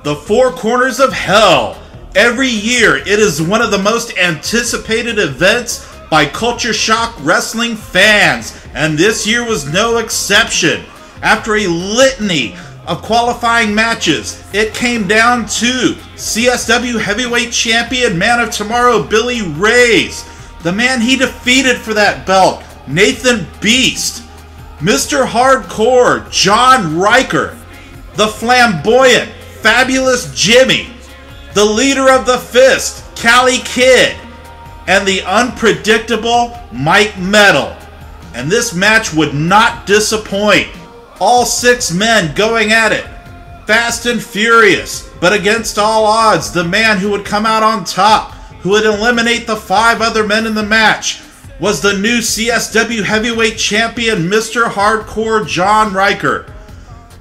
the Four Corners of Hell. Every year, it is one of the most anticipated events by Culture Shock wrestling fans, and this year was no exception. After a litany of qualifying matches, it came down to CSW Heavyweight Champion Man of Tomorrow Billy Ray's, the man he defeated for that belt, Nathan Beast, Mr. Hardcore John Riker, the flamboyant Fabulous Jimmy, the leader of the Fist, Cali Kid, and the unpredictable Mike Metal. And this match would not disappoint. All 6 men going at it, fast and furious, but against all odds, the man who would come out on top, who would eliminate the 5 other men in the match, was the new CSW Heavyweight Champion, Mr. Hardcore John Riker.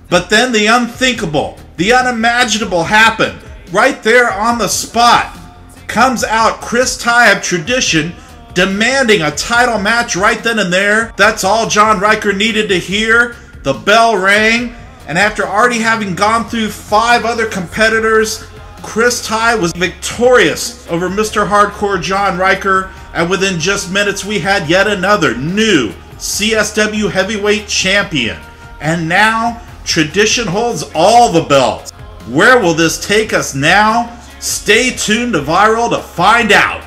But then the unthinkable, the unimaginable happened. Right there on the spot comes out Chris Ty of Tradition, demanding a title match right then and there. That's all John Riker needed to hear. The bell rang, and after already having gone through 5 other competitors, Chris Ty was victorious over Mr. Hardcore John Riker, and within just minutes we had yet another new CSW Heavyweight Champion. And now, Tradition holds all the belts. Where will this take us now? Stay tuned to Viral to find out.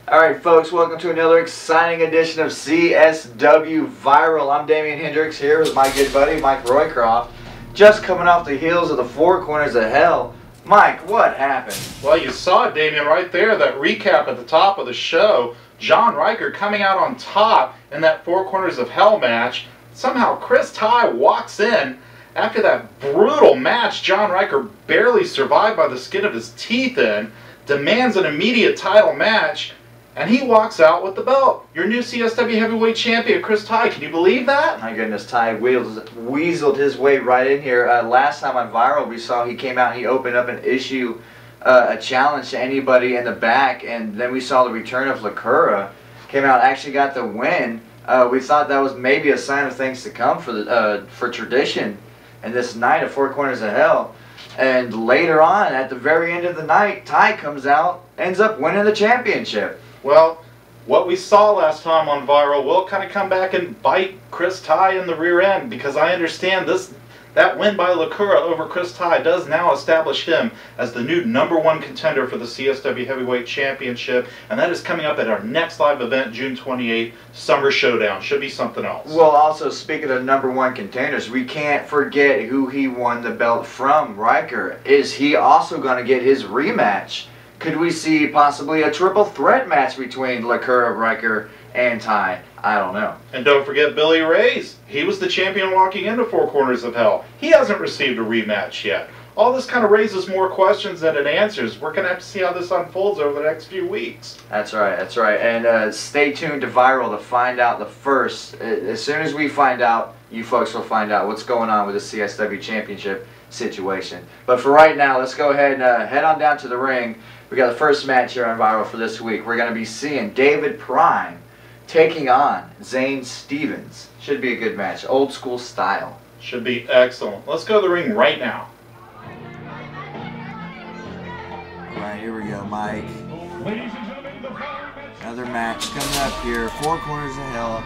Alright folks, welcome to another exciting edition of CSW Viral. I'm Damian Hendricks here with my good buddy Mike Roycroft. Just coming off the heels of the Four Corners of Hell. Mike, what happened? Well, you saw it, Damian, right there, that recap at the top of the show. John Riker coming out on top in that Four Corners of Hell match. Somehow Chris Ty walks in. After that brutal match John Riker barely survived by the skin of his teeth in, demands an immediate title match, and he walks out with the belt. Your new CSW Heavyweight Champion, Chris Ty. Can you believe that? My goodness, Ty weaseled his way right in here. Last time on Viral, we saw he came out, he opened up an issue, a challenge to anybody in the back, and then we saw the return of Lacura. Came out, actually got the win. We thought that was maybe a sign of things to come for Tradition and this night of Four Corners of Hell. And later on, at the very end of the night, Ty comes out, ends up winning the championship. Well, what we saw last time on Viral will kind of come back and bite Chris Ty in the rear end, because I understand that win by Lacura over Chris Ty does now establish him as the new #1 contender for the CSW Heavyweight Championship, and that is coming up at our next live event, June 28th, Summer Showdown. Should be something else. Well, also, speaking of #1 contenders, we can't forget who he won the belt from, Riker. Is he also going to get his rematch? Could we see possibly a triple threat match between Lacura, Riker, and Ty? I don't know. And don't forget Billy Ray's. He was the champion walking into Four Corners of Hell. He hasn't received a rematch yet. All this kind of raises more questions than it answers. We're going to have to see how this unfolds over the next few weeks. That's right, that's right. And stay tuned to Viral to find out the first. As soon as we find out, you folks will find out what's going on with the CSW Championship situation. But for right now, let's go ahead and head on down to the ring. We got the first match here on Viral for this week. We're going to be seeing David Prime taking on Zayn Stevens. Should be a good match. Old school style. Should be excellent. Let's go to the ring right now. Alright, here we go, Mike. Another match coming up here. Four Corners of Hell.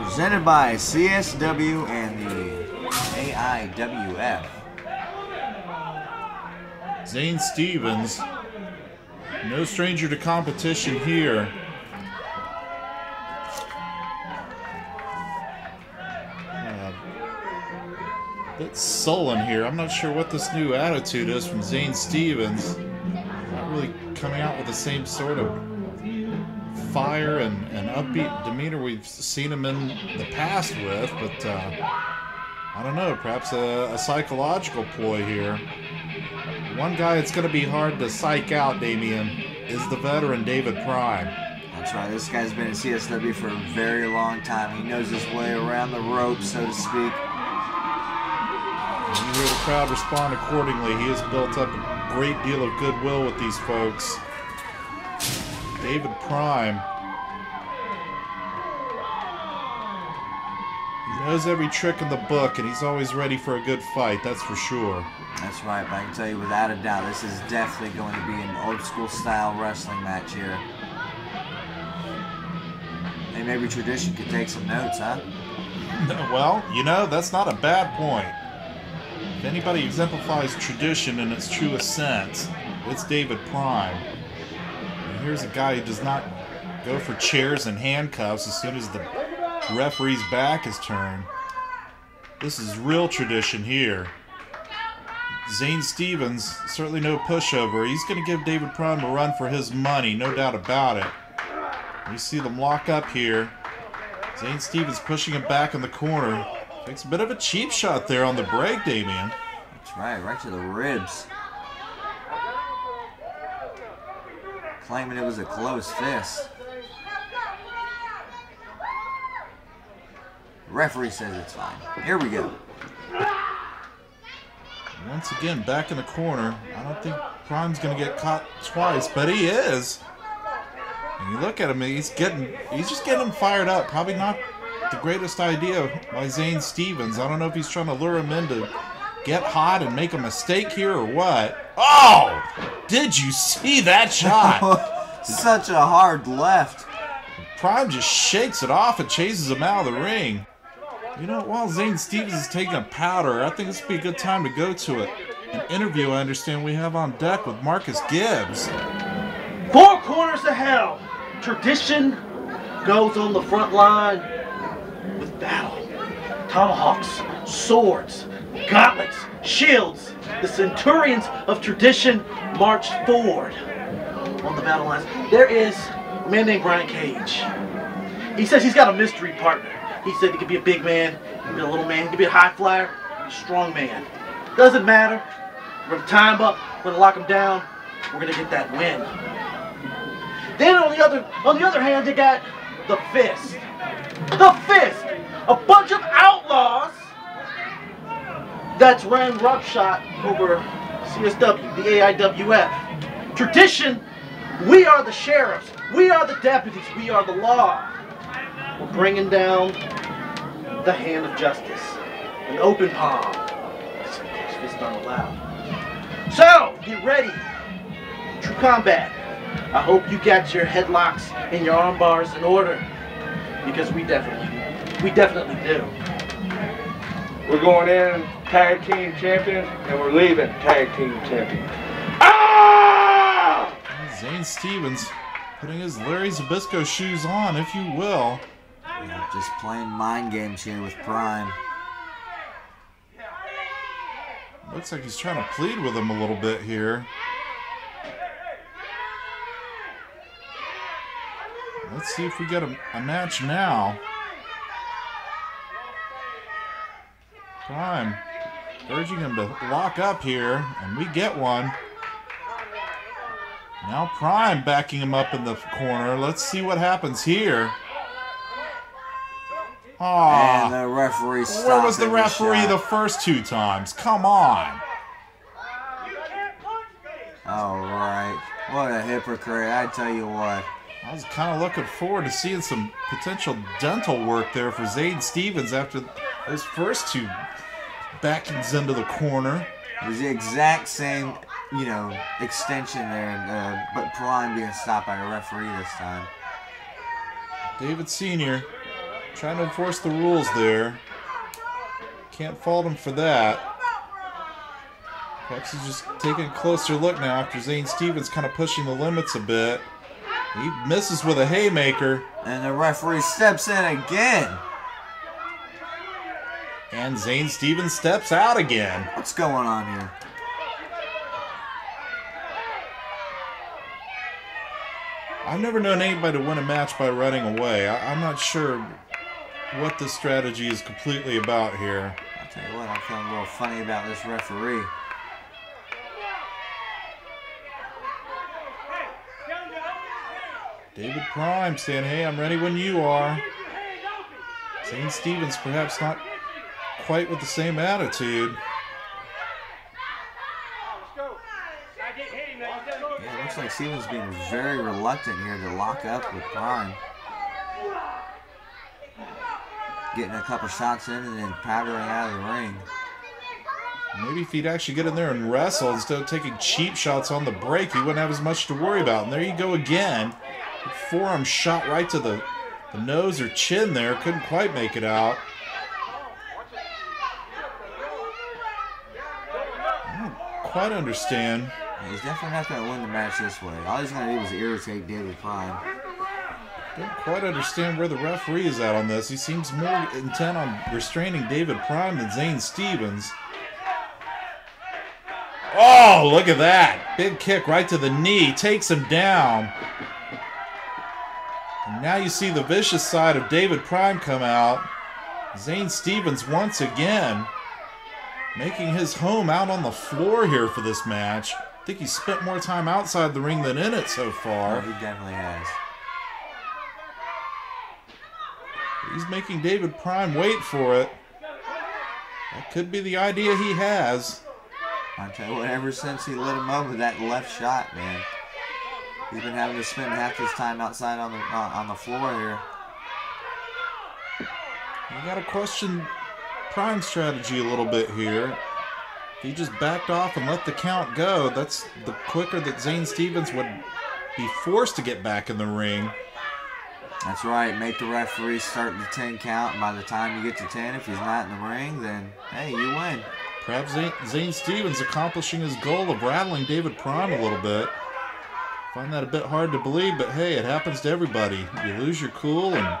Presented by CSW and the AIWF. Zayn Stevens, no stranger to competition here. Bit sullen here. I'm not sure what this new attitude is from Zayn Stevens. Not really coming out with the same sort of fire and upbeat demeanor we've seen him in the past with, but I don't know, perhaps a psychological ploy here. One guy it's going to be hard to psych out, Damien, is the veteran David Prime. That's right. This guy's been in CSW for a very long time. He knows his way around the ropes, so to speak. And you hear the crowd respond accordingly. He has built up a great deal of goodwill with these folks. David Prime. He knows every trick in the book, and he's always ready for a good fight, that's for sure. That's right, but I can tell you without a doubt, this is definitely going to be an old school style wrestling match here. Hey, maybe tradition could take some notes, huh? Well, you know, that's not a bad point. If anybody exemplifies tradition in its truest sense, it's David Prime. And here's a guy who does not go for chairs and handcuffs as soon as the referee's back is turned. This is real tradition here. Zayn Stevens, certainly no pushover. He's going to give David Prime a run for his money, no doubt about it. We see them lock up here. Zayn Stevens pushing him back in the corner. Takes a bit of a cheap shot there on the break, Damien. That's right to the ribs. Claiming it was a closed fist. The referee says it's fine. Here we go. Once again, back in the corner. I don't think Prime's going to get caught twice, but he is. And you look at him, he's just getting him fired up. Probably not the greatest idea by Zayn Stevens. I don't know if he's trying to lure him in to get hot and make a mistake here or what. Oh! Did you see that shot? Such a hard left. Prime just shakes it off and chases him out of the ring. You know, while Zayn Stevens is taking a powder, I think this would be a good time to go to an interview I understand we have on deck with Marcus Gibbs. Four corners of hell. Tradition goes on the front line with battle. Tomahawks, swords, gauntlets, shields. The centurions of tradition march forward on the battle lines. There is a man named Brian Caige. He says he's got a mystery partner. He said he could be a big man, he could be a little man, he could be a high flyer, a strong man. Doesn't matter. We're going to tie him up, we're going to lock him down, we're going to get that win. Then on the other hand, you got the Fist. The Fist! A bunch of outlaws that's ran roughshod over CSW, the AIWF. Tradition, we are the sheriffs, we are the deputies, we are the law. We're bringing down the hand of justice, an open palm. Close fists aren't allowed. So, get ready. True combat. I hope you got your headlocks and your arm bars in order, because we definitely do. We're going in tag team champions, and we're leaving tag team champions. Ah! Zayn Stevens putting his Larry Zbyszko shoes on, if you will. Yeah, just playing mind games here with Prime. Looks like he's trying to plead with him a little bit here. Let's see if we get a match now. Prime urging him to lock up here, and we get one. Now Prime backing him up in the corner. Let's see what happens here. Aww. And the referee stopped. Where was the referee the first two times? Come on. Alright. What a hypocrite. I tell you what. I was kind of looking forward to seeing some potential dental work there for Zayn Stevens after those first two backings into the corner. It was the exact same, extension there, but Prime being stopped by a referee this time. David Sr. trying to enforce the rules there. Can't fault him for that. Perhaps he's just taking a closer look now after Zayn Stevens kind of pushing the limits a bit. He misses with a haymaker. And the referee steps in again. And Zayn Stevens steps out again. What's going on here? I've never known anybody to win a match by running away. I'm not sure what this strategy is completely about here. Tell you what, I'm feeling a little funny about this referee. David Prime saying, hey, I'm ready when you are. Zayn Stevens perhaps not quite with the same attitude. Yeah, it looks like Stevens being very reluctant here to lock up with Prime. Getting a couple shots in and then powdering out of the ring. Maybe if he'd actually get in there and wrestle instead of taking cheap shots on the break, he wouldn't have as much to worry about. And there you go again. Forearm shot right to the nose or chin there. Couldn't quite make it out. I don't quite understand. He's definitely not going to win the match this way. All he's going to do is irritate David Prime. Don't quite understand where the referee is at on this. He seems more intent on restraining David Prime than Zayn Stevens. Oh, look at that. Big kick right to the knee. Takes him down. And now you see the vicious side of David Prime come out. Zayn Stevens once again making his home out on the floor here for this match. I think he spent more time outside the ring than in it so far. Oh, he definitely has. He's making David Prime wait for it. That could be the idea he has. I tell you what, ever since he lit him up with that left shot, man, he's been having to spend half his time outside on the floor here. You got to question Prime's strategy a little bit here. If he just backed off and let the count go, that's the quicker that Zayn Stevens would be forced to get back in the ring. That's right. Make the referee start the 10 count, and by the time you get to 10, if he's not in the ring, then, hey, you win. Perhaps Zayn Stevens accomplishing his goal of rattling David Prime a little bit. Find that a bit hard to believe, but hey, it happens to everybody. You lose your cool and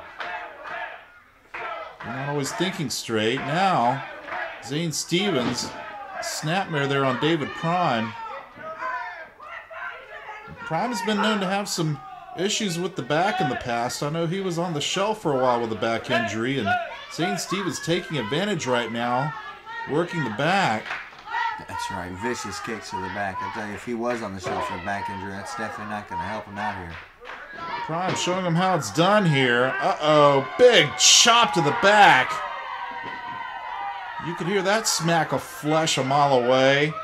you're not always thinking straight. Now, Zayn Stevens, snapmare there on David Prime. Prime has been known to have some issues with the back in the past. I know he was on the shelf for a while with a back injury, and Zayn Stevens taking advantage right now, working the back. That's right, vicious kicks to the back. I tell you, if he was on the shelf for a back injury, that's definitely not going to help him out here. Prime showing him how it's done here. Uh-oh, big chop to the back. You could hear that smack of flesh a mile away.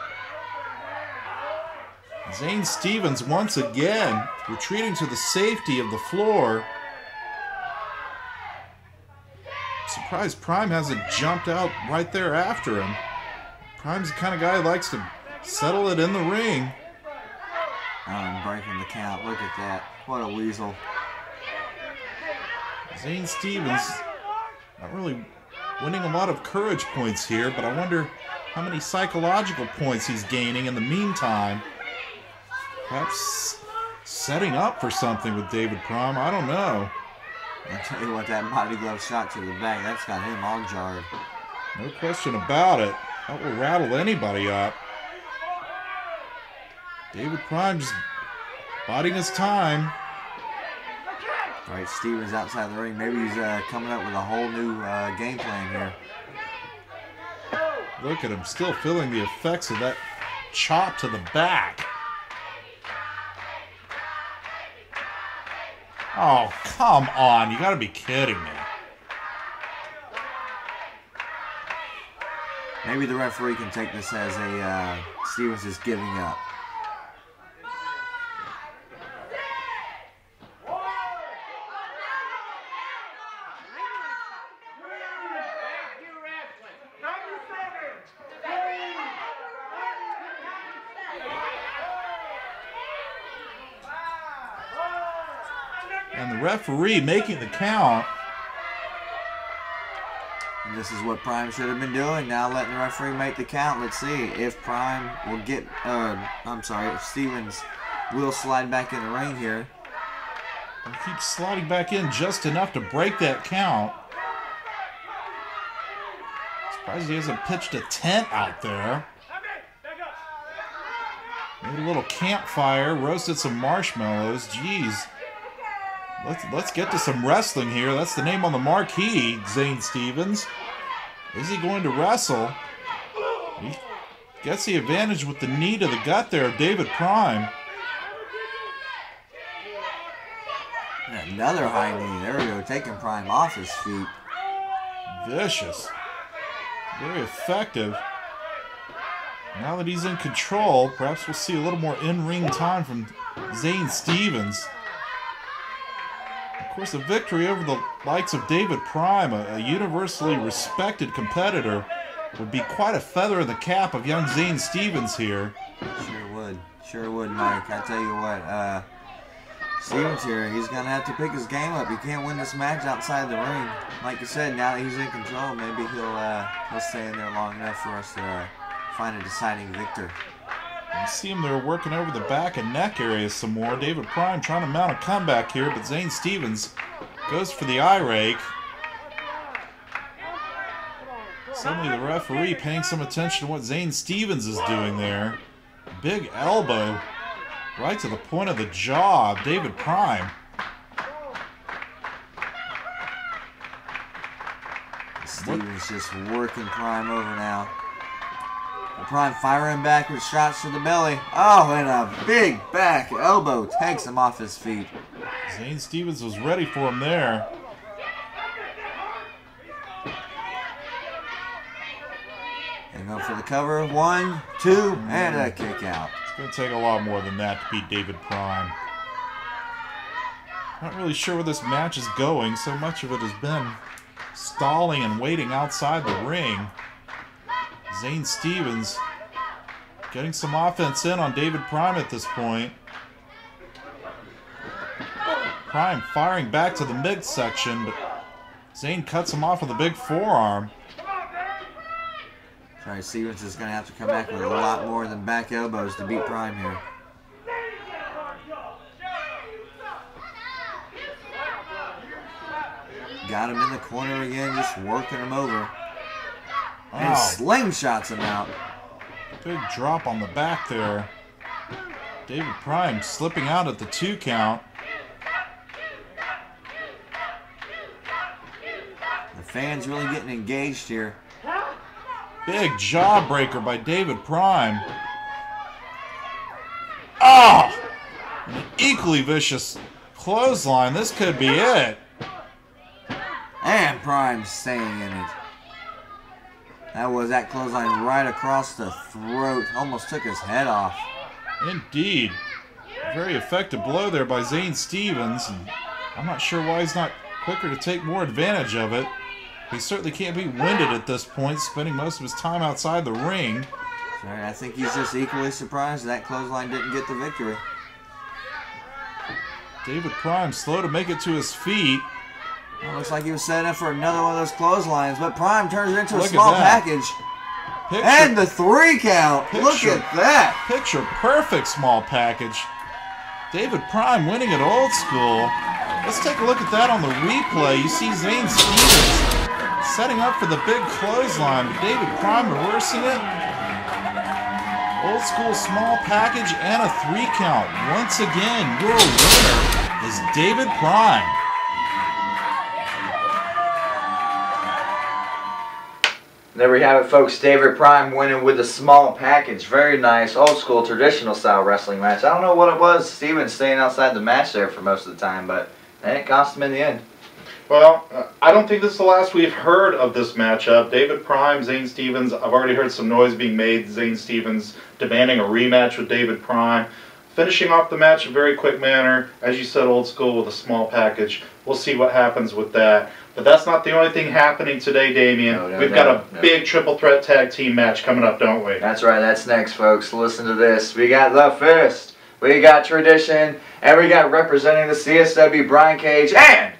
Zayn Stevens once again retreating to the safety of the floor. Surprised Prime hasn't jumped out right there after him. Prime's the kind of guy who likes to settle it in the ring. Oh, and breaking the count. Look at that. What a weasel. Zayn Stevens not really winning a lot of courage points here, but I wonder how many psychological points he's gaining in the meantime. Perhaps setting up for something with David Prime. I don't know. I'll tell you what, that body glove shot to the back, that's got him all jarred. No question about it. That will rattle anybody up. David Prime just biding his time. Right, Stevens outside the ring. Maybe he's coming up with a whole new game plan here. Look at him, still feeling the effects of that chop to the back. Oh, come on. You got to be kidding me. Maybe the referee can take this as a Stevens is giving up. And the referee making the count. And this is what Prime should have been doing. Now letting the referee make the count. Let's see if Prime will get, if Stevens will slide back in the ring here. And keeps sliding back in just enough to break that count. Surprised he hasn't pitched a tent out there. Made a little campfire, roasted some marshmallows. Jeez. Let's get to some wrestling here. That's the name on the marquee, Zayn Stevens. Is he going to wrestle? He gets the advantage with the knee to the gut there of David Prime. Another high knee. There we go. Taking Prime off his feet. Vicious. Very effective. Now that he's in control, perhaps we'll see a little more in-ring time from Zayn Stevens. Of course, a victory over the likes of David Prime, a universally respected competitor, would be quite a feather in the cap of young Zayn Stevens here. Sure would. Sure would, Mike. I tell you what, Stevens here, he's going to have to pick his game up. He can't win this match outside the ring. Like you said, now that he's in control, maybe he'll stay in there long enough for us to find a deciding victor. You see him there working over the back and neck area some more. David Prime trying to mount a comeback here, but Zayn Stevens goes for the eye rake. Suddenly the referee paying some attention to what Zayn Stevens is doing there. Big elbow right to the point of the jaw of David Prime. Stevens just working Prime over now. Prime firing back with shots to the belly. Oh, and a big back elbow takes him off his feet. Zayn Stevens was ready for him there. And go for the cover. 1, 2, and a kick out. It's going to take a lot more than that to beat David Prime. Not really sure where this match is going. So much of it has been stalling and waiting outside the ring. Zayn Stevens getting some offense in on David Prime at this point. Prime firing back to the midsection, but Zayn cuts him off with a big forearm. Sorry, Stevens is going to have to come back with a lot more than back elbows to beat Prime here. Got him in the corner again, just working him over. And slingshots him out. Big drop on the back there. David Prime slipping out at the 2 count. The fans really getting engaged here. Big jawbreaker by David Prime. Oh! An equally vicious clothesline. This could be it. And Prime staying in it. That clothesline right across the throat. Almost took his head off. Indeed. A very effective blow there by Zayn Stevens. And I'm not sure why he's not quicker to take more advantage of it. He certainly can't be winded at this point, spending most of his time outside the ring. Sorry, I think he's just equally surprised that clothesline didn't get the victory. David Prime slow to make it to his feet. Well, looks like he was setting up for another one of those clotheslines, but Prime turns it into a small package. And the 3 count. Look at that. Picture perfect small package. David Prime winning it old school. Let's take a look at that on the replay. You see Zayn Stevens setting up for the big clothesline, but David Prime reversing it. Old school small package and a 3 count. Once again, your winner is David Prime. There we have it, folks. David Prime winning with a small package. Very nice, old school, traditional style wrestling match. I don't know what it was. Steven staying outside the match there for most of the time, but it cost him in the end. Well, I don't think this is the last we've heard of this matchup. David Prime, Zayn Stevens. I've already heard some noise being made. Zayn Stevens demanding a rematch with David Prime. Finishing off the match in a very quick manner. As you said, old school with a small package. We'll see what happens with that. But that's not the only thing happening today, Damien. We've got a big triple threat tag team match coming up, don't we? That's right. That's next, folks. Listen to this. We got The Fist. We got Tradition. And we got representing the CSW Brian Caige and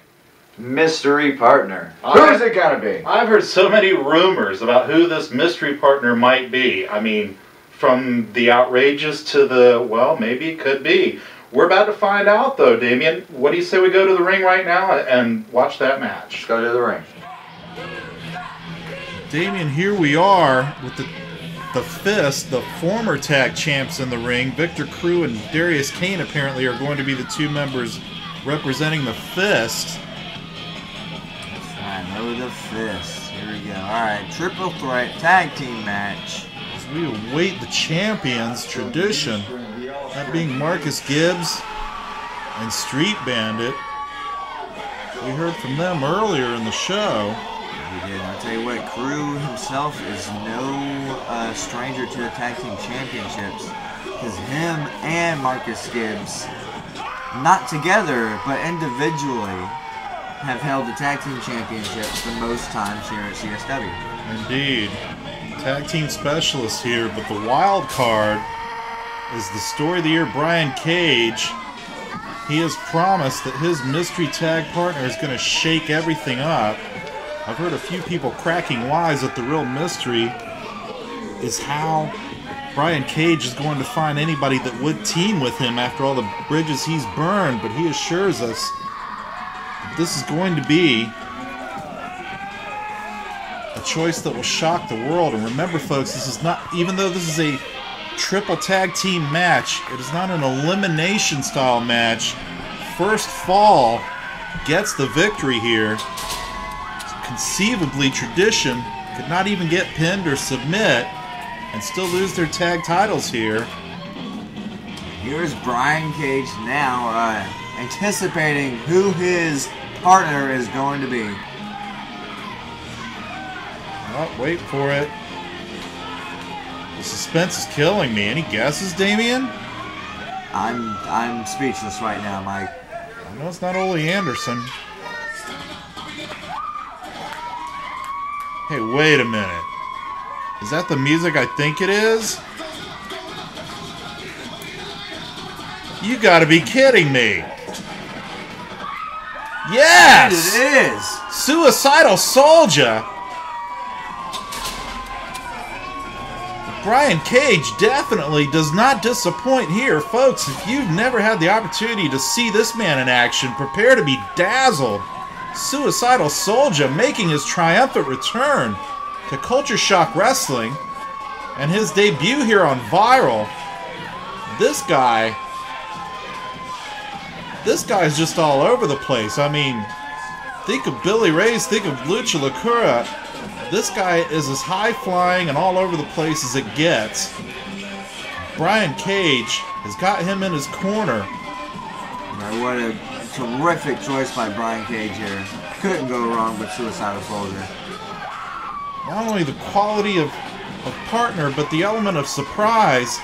mystery partner. Who's it going to be? I've heard so many rumors about who this mystery partner might be. I mean, from the outrageous to the, well, maybe it could be. We're about to find out, though, Damien. What do you say we go to the ring right now and watch that match? Let's go to the ring. Damien, here we are with the Fist, the former tag champs in the ring. Victor Crew and Darius Kane apparently are going to be the 2 members representing the Fist. I know the Fist. Here we go. Alright, triple threat tag team match. As we await the champions tradition, that being Marcus Gibbs and Street Bandit. We heard from them earlier in the show. We did. I'll tell you what, Crew himself is no stranger to the tag team championships. Because him and Marcus Gibbs, not together, but individually, have held the tag team championships the most times here at CSW. Indeed. Tag team specialists here, but the wild card is the story of the year, Brian Caige. He has promised that his mystery tag partner is going to shake everything up. I've heard a few people cracking wise that the real mystery is how Brian Caige is going to find anybody that would team with him after all the bridges he's burned, but he assures us this is going to be a choice that will shock the world. And remember, folks, this is not, even though this is a triple tag team match, it is not an elimination style match. First fall gets the victory here. Conceivably, tradition could not even get pinned or submit and still lose their tag titles here. Here's Brian Caige now anticipating who his partner is going to be. Oh, wait for it. The suspense is killing me. Any guesses, Damien? I'm speechless right now, Mike. I know it's not Ole Anderson. Hey, wait a minute. Is that the music I think it is? You gotta be kidding me. Yes! It is! Suicidal Soldier! Brian Caige definitely does not disappoint here. Folks, if you've never had the opportunity to see this man in action, prepare to be dazzled. Suicidal Soldier making his triumphant return to Culture Shock Wrestling and his debut here on Viral. This guy's just all over the place. I mean, think of Billy Ray's, think of Lucha Lacura. This guy is as high-flying and all over the place as it gets. Brian Caige has got him in his corner. Now, what a terrific choice by Brian Caige here. Couldn't go wrong with Suicidal Soldier. Not only the quality of partner, but the element of surprise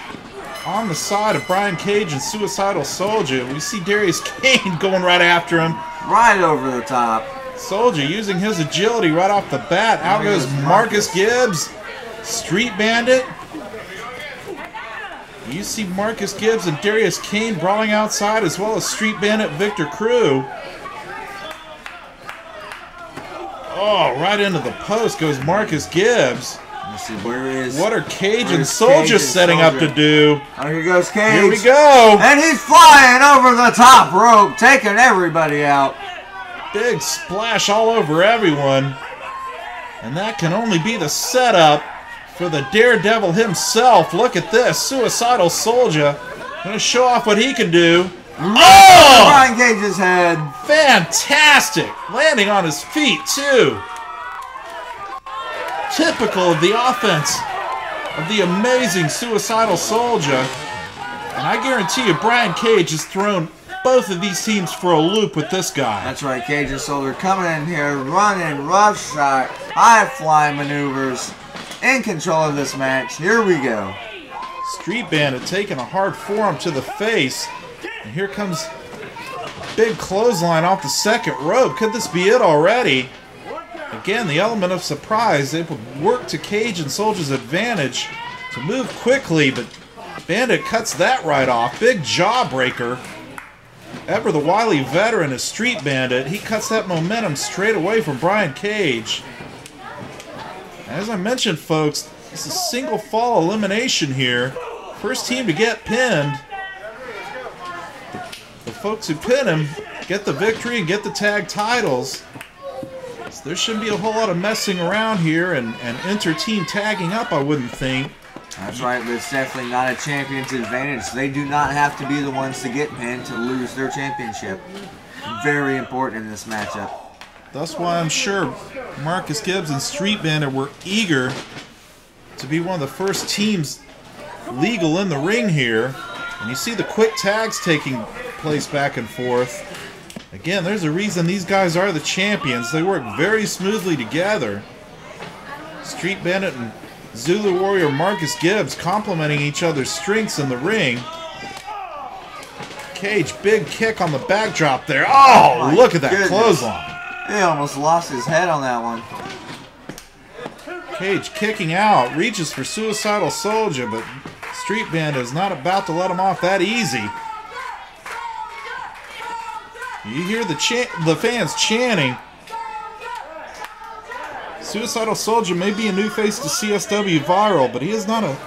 on the side of Brian Caige and Suicidal Soldier. We see Darius Kane going right after him. Right over the top. Soldier using his agility right off the bat. Out goes Marcus Gibbs. Street Bandit. You see Marcus Gibbs and Darius Kane brawling outside, as well as Street Bandit Victor Crew. Oh, right into the post goes Marcus Gibbs. Let's see, where is... What are Caige and Soldier setting up to do? Oh, here goes Caige. Here we go. And he's flying over the top rope, taking everybody out. Big splash all over everyone. And that can only be the setup for the Daredevil himself. Look at this. Suicidal Soldier. Gonna show off what he can do. Oh! Brian Caige's head. Fantastic. Landing on his feet, too. Typical of the offense of the amazing Suicidal Soldier. And I guarantee you Brian Caige has thrown both of these teams for a loop with this guy. That's right, Caige and Soldier coming in here, running roughshod, high-flying maneuvers, in control of this match. Here we go. Street Bandit taking a hard forearm to the face. And here comes big clothesline off the second rope. Could this be it already? Again, the element of surprise. They would work to Caige and Soldier's advantage to move quickly, but Bandit cuts that right off. Big jawbreaker. Ever the wily veteran is Street Bandit. He cuts that momentum straight away from Brian Caige. As I mentioned, folks, this is single fall elimination here. First team to get pinned. The folks who pin him get the victory and get the tag titles. So there shouldn't be a whole lot of messing around here and inter-team tagging up, I wouldn't think. That's right, but it's definitely not a champion's advantage. They do not have to be the ones to get pinned to lose their championship. Very important in this matchup. That's why I'm sure Marcus Gibbs and Street Bandit were eager to be one of the first teams legal in the ring here. And you see the quick tags taking place back and forth. Again, there's a reason these guys are the champions. They work very smoothly together. Street Bandit and Zulu Warrior Marcus Gibbs complementing each other's strengths in the ring. Caige, big kick on the backdrop there. Oh, look at that clothesline. He almost lost his head on that one. Caige kicking out, reaches for Suicidal Soldier, but Street Bandit is not about to let him off that easy. You hear the fans chanting. Suicidal Soldier may be a new face to CSW Viral, but he is not a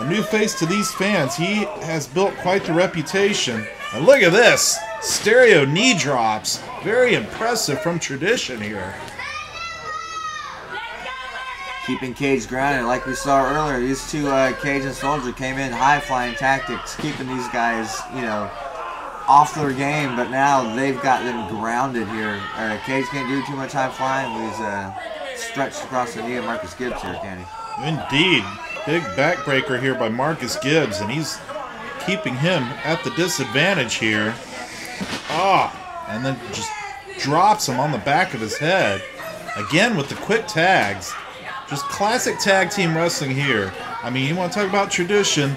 new face to these fans. He has built quite the reputation. And look at this. Stereo knee drops. Very impressive from Tradition here. Keeping Caige grounded. Like we saw earlier, these two, Caige and Soldier, came in high-flying tactics, keeping these guys, you know, off their game, but now they've got them grounded here. Caige can't do too much high-flying. He's stretched across the knee of Marcus Gibbs here, can he? Indeed. Big backbreaker here by Marcus Gibbs, and he's keeping him at the disadvantage here. And then just drops him on the back of his head. Again with the quick tags. Just classic tag team wrestling here. I mean, you want to talk about tradition.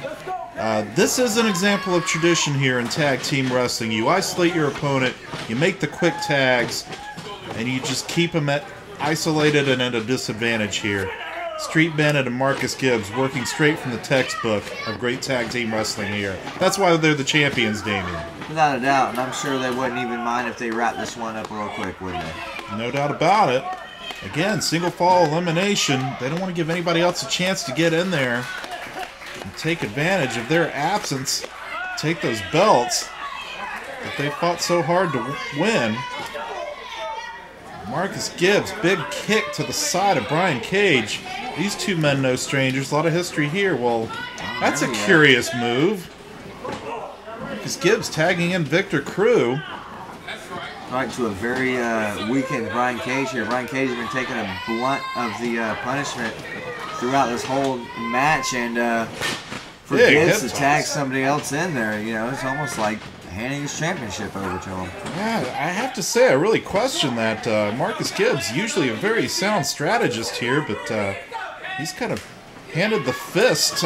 This is an example of tradition here in tag team wrestling. You isolate your opponent, you make the quick tags, and you just keep them isolated and at a disadvantage here. Street Bandit and Marcus Gibbs working straight from the textbook of great tag team wrestling here. That's why they're the champions, Damien. Without a doubt, and I'm sure they wouldn't even mind if they wrap this one up real quick, would they? No doubt about it. Again, single fall elimination. They don't want to give anybody else a chance to get in there and take advantage of their absence, take those belts that they fought so hard to win. Marcus Gibbs, big kick to the side of Brian Caige. These two men no strangers. A lot of history here. Well, that's a curious move. Marcus Gibbs tagging in Victor Crew. Right to a very weakened Brian Caige here. Brian Caige has been taking a blunt of the punishment throughout this whole match, and for Gibbs to tag somebody else in there, you know, it's almost like handing his championship over to him. Yeah, I have to say, I really question that. Marcus Gibbs, usually a very sound strategist here, but he's kind of handed the fist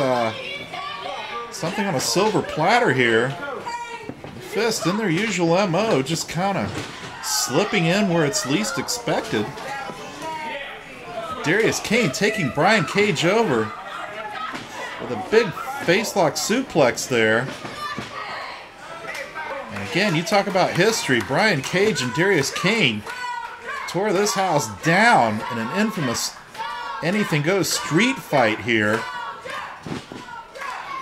something on a silver platter here. The fist in their usual MO, just kind of slipping in where it's least expected. Darius Kane taking Brian Caige over with a big facelock suplex there. And again, you talk about history. Brian Caige and Darius Kane tore this house down in an infamous anything goes street fight here.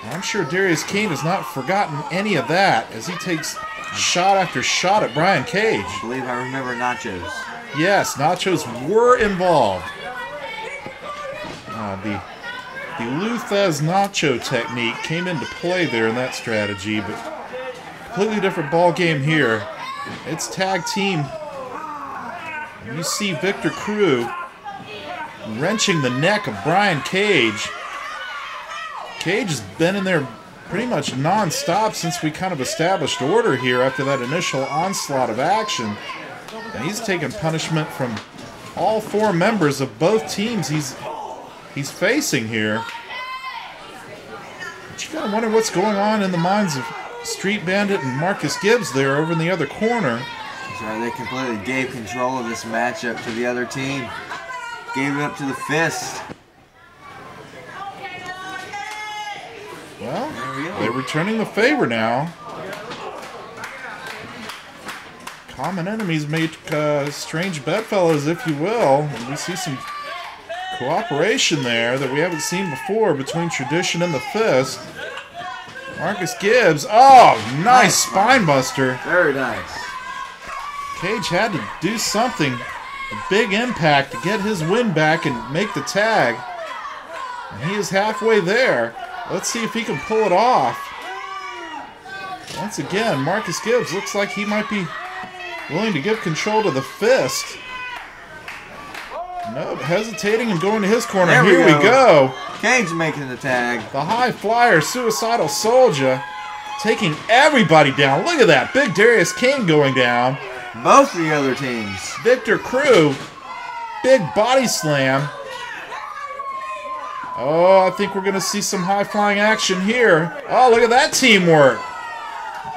And I'm sure Darius Kane has not forgotten any of that as he takes shot after shot at Brian Caige. I believe I remember Nachos. Yes, Nachos were involved. The Luthez Nacho technique came into play there in that strategy, but completely different ball game here. It's tag team. And you see Victor Crew wrenching the neck of Brian Caige. Caige has been in there pretty much non-stop since we kind of established order here after that initial onslaught of action. And he's taken punishment from all four members of both teams he's facing here. But you gotta wonder what's going on in the minds of Street Bandit and Marcus Gibbs there over in the other corner. That's right, they completely gave control of this matchup to the other team. Gave it up to the fist. Well, they're returning the favor now. Common enemies make strange bedfellows, if you will. And we see some cooperation there that we haven't seen before between Tradition and the Fist. Marcus Gibbs. Oh, nice spine buster. Very nice. Caige had to do something, a big impact to get his win back and make the tag. And he is halfway there. Let's see if he can pull it off. Once again, Marcus Gibbs looks like he might be willing to give control to the Fist. Nope, hesitating and going to his corner. There Here we go. Caige making the tag. The high flyer, Suicidal Soldier, taking everybody down. Look at that. Big Darius Kane going down. Both of the other teams. Victor Crew, big body slam. Oh, I think we're going to see some high-flying action here. Oh, look at that teamwork.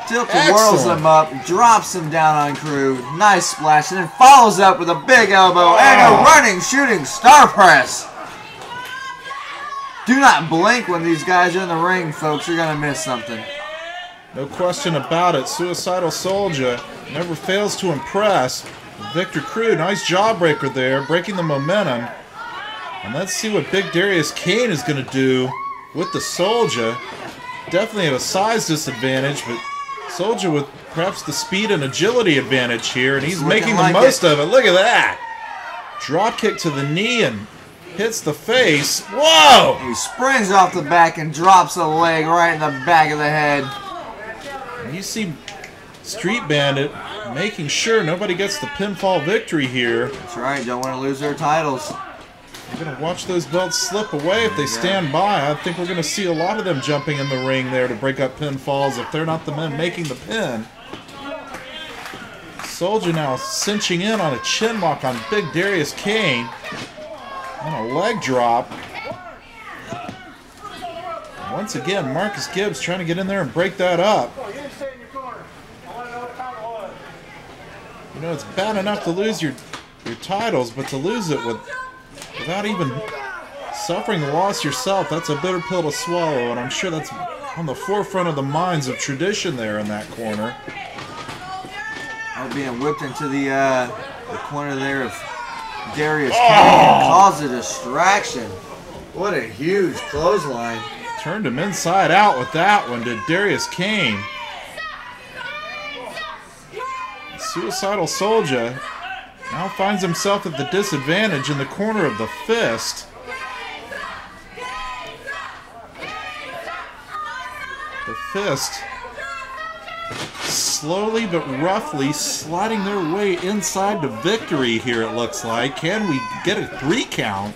Tilton whirls him up, drops him down on Crew. Nice splash, and then follows up with a big elbow and a running, shooting star press. Do not blink when these guys are in the ring, folks. You're going to miss something. No question about it. Suicidal Soldier never fails to impress. Victor Crew, nice jawbreaker there, breaking the momentum. And let's see what Big Darius Kane is going to do with the Soldier. Definitely at a size disadvantage, but Soldier with perhaps the speed and agility advantage here, and he's making the most of it. Look at that. Drop kick to the knee and hits the face. Whoa! He springs off the back and drops a leg right in the back of the head. And you see Street Bandit making sure nobody gets the pinfall victory here. That's right, don't want to lose their titles. We're going to watch those belts slip away if they stand by. I think we're going to see a lot of them jumping in the ring there to break up pinfalls if they're not the men making the pin. Soldier now cinching in on a chin lock on Big Darius Kane. On a leg drop. Once again, Marcus Gibbs trying to get in there and break that up. You know, it's bad enough to lose your titles, but to lose it without even suffering the loss yourself, that's a bitter pill to swallow, and I'm sure that's on the forefront of the minds of tradition there in that corner. Being whipped into the corner there of Darius Kane caused a distraction. What a huge clothesline. Turned him inside out with that one to Darius Kane. Suicidal Soldier now finds himself at the disadvantage in the corner of the fist. The fist slowly but roughly sliding their way inside to victory here, it looks like. Can we get a 3 count?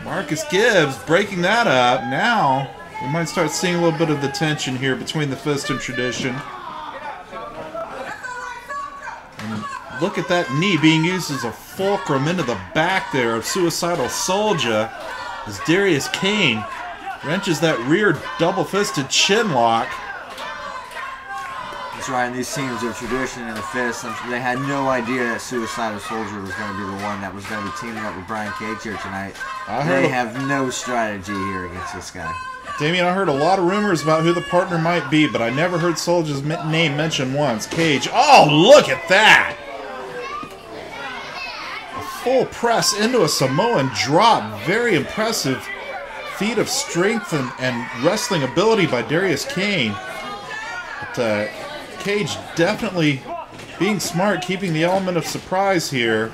Marcus Gibbs breaking that up. Now we might start seeing a little bit of the tension here between the fist and tradition. And look at that knee being used as a fulcrum into the back there of Suicidal Soldier as Darius Kane wrenches that rear double-fisted chin lock. That's right, and these teams of tradition and the fist, they had no idea that Suicidal Soldier was going to be the one that was going to be teaming up with Brian Caige here tonight. They have no strategy here against this guy. Damien, I heard a lot of rumors about who the partner might be, but I never heard Soldier's name mentioned once. Caige. Oh, look at that! A full press into a Samoan drop. Very impressive feat of strength and wrestling ability by Darius Kane. But Caige definitely being smart, keeping the element of surprise here.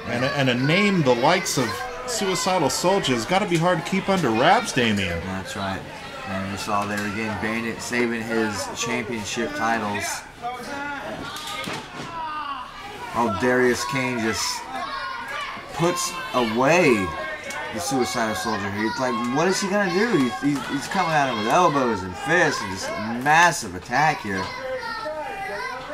And a name the likes of Suicidal Soldier has got to be hard to keep under wraps, Damien. That's right. And we saw there again, Bandit saving his championship titles. Oh, Darius Kane just puts away the Suicidal Soldier here. It's like, what is he going to do? He's coming at him with elbows and fists and just a massive attack here.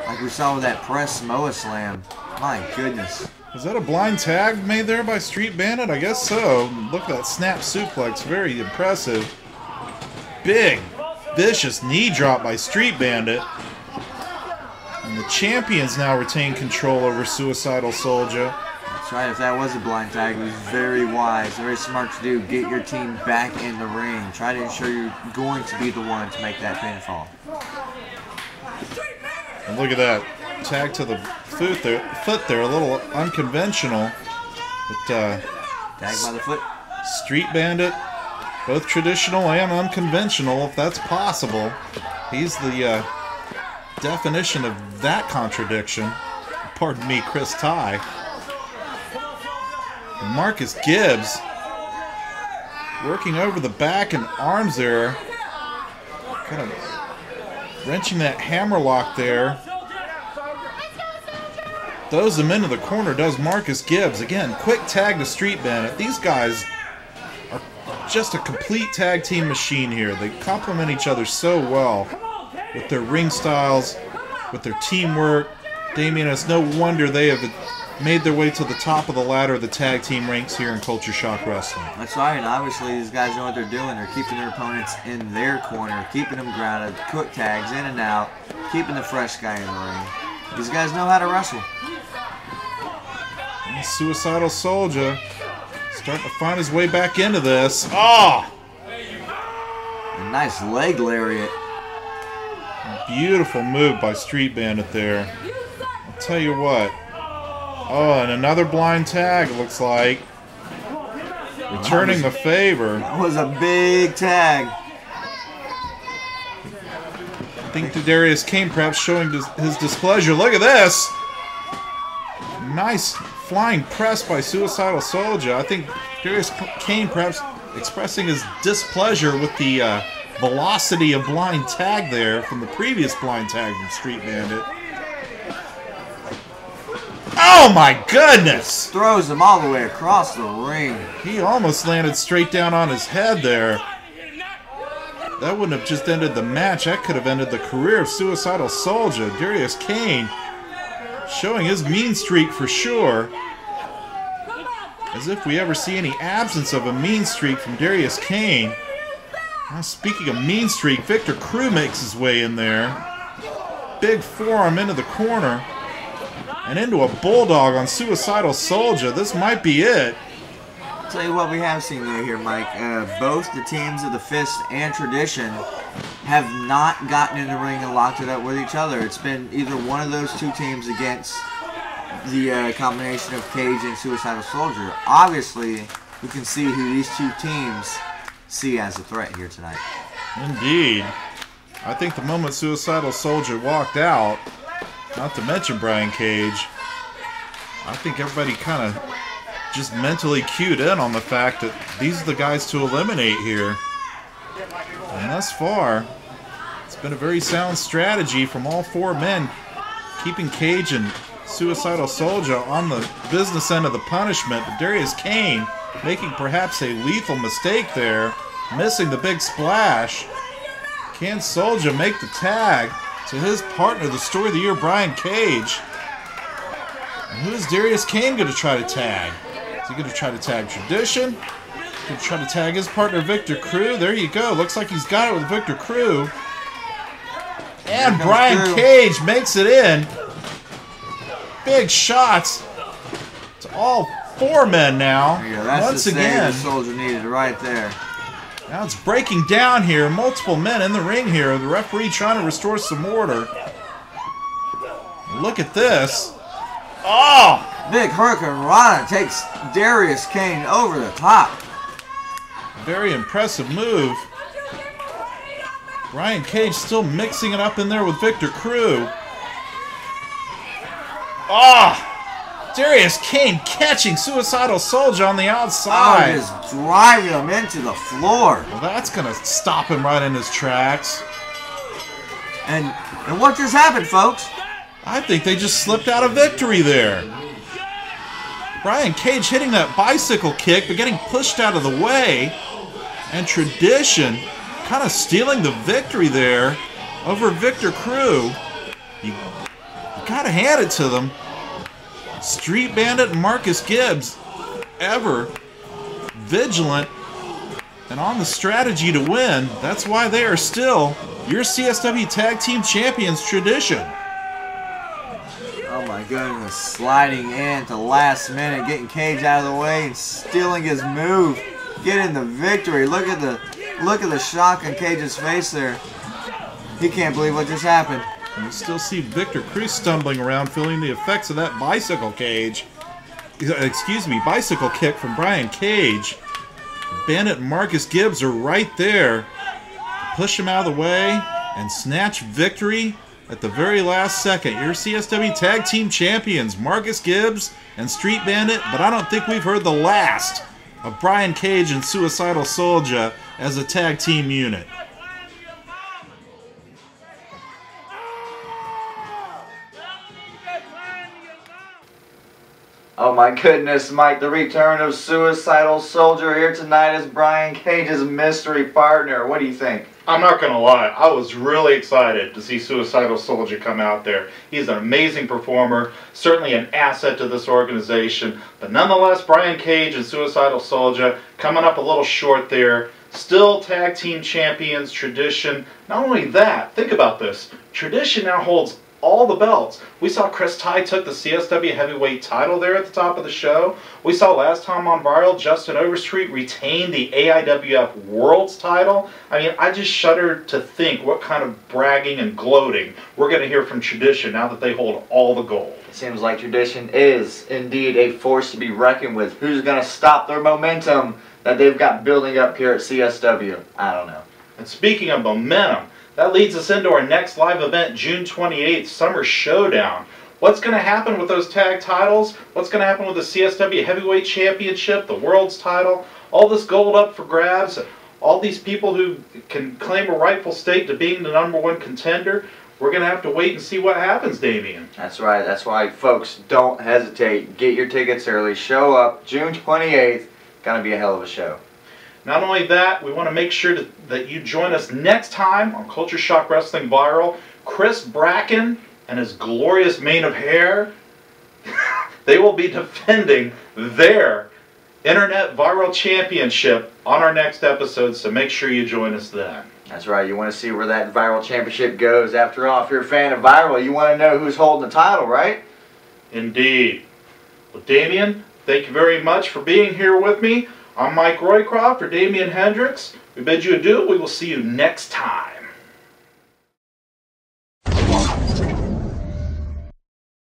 Like we saw with that press Samoa slam. My goodness. Was that a blind tag made there by Street Bandit? I guess so. Look at that snap suplex. Very impressive. Big, vicious knee drop by Street Bandit. And the champions now retain control over Suicidal Soldier. That's right. If that was a blind tag, it was very wise, very smart to do. Get your team back in the ring. Try to ensure you're going to be the one to make that pinfall. And look at that. Tag to the foot there, a little unconventional. But, tag by the foot. Street Bandit, both traditional and unconventional, if that's possible. He's the definition of that contradiction. Pardon me, Chris Ty. And Marcus Gibbs working over the back and arms there. Kind of wrenching that hammerlock there. Throws him into the corner, does Marcus Gibbs. Again, quick tag to Street Bandit. These guys are just a complete tag team machine here. They complement each other so well with their ring styles, with their teamwork. Damien, it's no wonder they have made their way to the top of the ladder of the tag team ranks here in Culture Shock Wrestling. That's right, and obviously these guys know what they're doing. They're keeping their opponents in their corner, keeping them grounded, quick tags in and out, keeping the fresh guy in the ring. These guys know how to wrestle. And Suicidal Soldier starting to find his way back into this. Oh! A nice leg lariat. Beautiful move by Street Bandit there. I'll tell you what. Oh, and another blind tag, it looks like. Returning the favor. That was a big tag. I think Darius Kane perhaps showing his displeasure. Look at this. Nice flying press by Suicidal Soldier. I think Darius Kane perhaps expressing his displeasure with the velocity of blind tag there from the previous blind tag from Street Bandit. Oh my goodness! Throws him all the way across the ring. He almost landed straight down on his head there. That wouldn't have just ended the match. That could have ended the career of Suicidal Soldier. Darius Kane showing his mean streak for sure. As if we ever see any absence of a mean streak from Darius Kane. Now, speaking of mean streak, Victor Crew makes his way in there. Big forearm into the corner. And into a bulldog on Suicidal Soldier. This might be it. I'll tell you what we have seen here, Mike. Both the teams of the Fist and Tradition have not gotten in the ring and locked it up with each other. It's been either one of those two teams against the combination of Caige and Suicidal Soldier. Obviously, we can see who these two teams see as a threat here tonight. Indeed. I think the moment Suicidal Soldier walked out, not to mention Brian Caige, I think everybody kind of just mentally cued in on the fact that these are the guys to eliminate here. And thus far, it's been a very sound strategy from all four men, keeping Caige and Suicidal Soldier on the business end of the punishment. But Darius Kane making perhaps a lethal mistake there, missing the big splash. Can Soldier make the tag to his partner, the Story of the Year, Brian Caige? And who is Darius Kane going to try to tag? Is he going to try to tag Tradition? Going to try to tag his partner, Victor Crew? There you go. Looks like he's got it with Victor Crew. And Brian Caige makes it in. Big shots to all four men now. Yeah, that's once the again. The Soldier needed right there. Now it's breaking down here. Multiple men in the ring here. The referee trying to restore some order. Look at this. Oh! Big Hurricane Rana takes Darius Kane over the top. Very impressive move. Brian Caige still mixing it up in there with Victor Crew. Ah! Darius Kane catching Suicidal Soldier on the outside. Oh, just driving him into the floor. Well, that's going to stop him right in his tracks. And what just happened, folks? I think they just slipped out of victory there. Brian Caige hitting that bicycle kick, but getting pushed out of the way. And Tradition kind of stealing the victory there over Victor Crew. You got to hand it to them. Street Bandit and Marcus Gibbs, ever vigilant and on the strategy to win. That's why they are still your CSW Tag Team Champions. Tradition. Oh my goodness, sliding in at the last minute, getting Caige out of the way and stealing his move, getting the victory. Look at the shock on Caige's face there. He can't believe what just happened. And you still see Victor Cruz stumbling around, feeling the effects of that bicycle bicycle kick from Brian Caige. Bandit and Marcus Gibbs are right there. Push him out of the way and snatch victory at the very last second. Your CSW Tag Team Champions, Marcus Gibbs and Street Bandit, but I don't think we've heard the last of Brian Caige and Suicidal Soldier as a tag team unit. Oh my goodness, Mike, the return of Suicidal Soldier here tonight as Brian Caige's mystery partner. What do you think? I'm not going to lie, I was really excited to see Suicidal Soldier come out there. He's an amazing performer, certainly an asset to this organization, but nonetheless, Brian Caige and Suicidal Soldier coming up a little short there. Still tag team champions, Tradition. Not only that, think about this. Tradition now holds all the belts. We saw Chris Ty took the CSW heavyweight title there at the top of the show. We saw last time on Viral, Justin Overstreet retain the AIWF World's title. I mean, I just shudder to think what kind of bragging and gloating we're going to hear from Tradition now that they hold all the gold. It seems like Tradition is indeed a force to be reckoned with. Who's going to stop their momentum that they've got building up here at CSW? I don't know. And speaking of momentum, that leads us into our next live event, June 28th, Summer Showdown. What's going to happen with those tag titles? What's going to happen with the CSW Heavyweight Championship, the World's title? All this gold up for grabs, all these people who can claim a rightful stake to being the #1 contender. We're going to have to wait and see what happens, Damian. That's right. That's why, folks, don't hesitate. Get your tickets early. Show up June 28th. Going to be a hell of a show. Not only that, we want to make sure that you join us next time on Culture Shock Wrestling Viral. Chris Bracken and his glorious mane of hair, they will be defending their Internet Viral Championship on our next episode, so make sure you join us then. That's right. You want to see where that Viral Championship goes. After all, if you're a fan of Viral, you want to know who's holding the title, right? Indeed. Well, Damian, thank you very much for being here with me. I'm Mike Roycroft for Damian Hendricks. We bid you adieu. We will see you next time.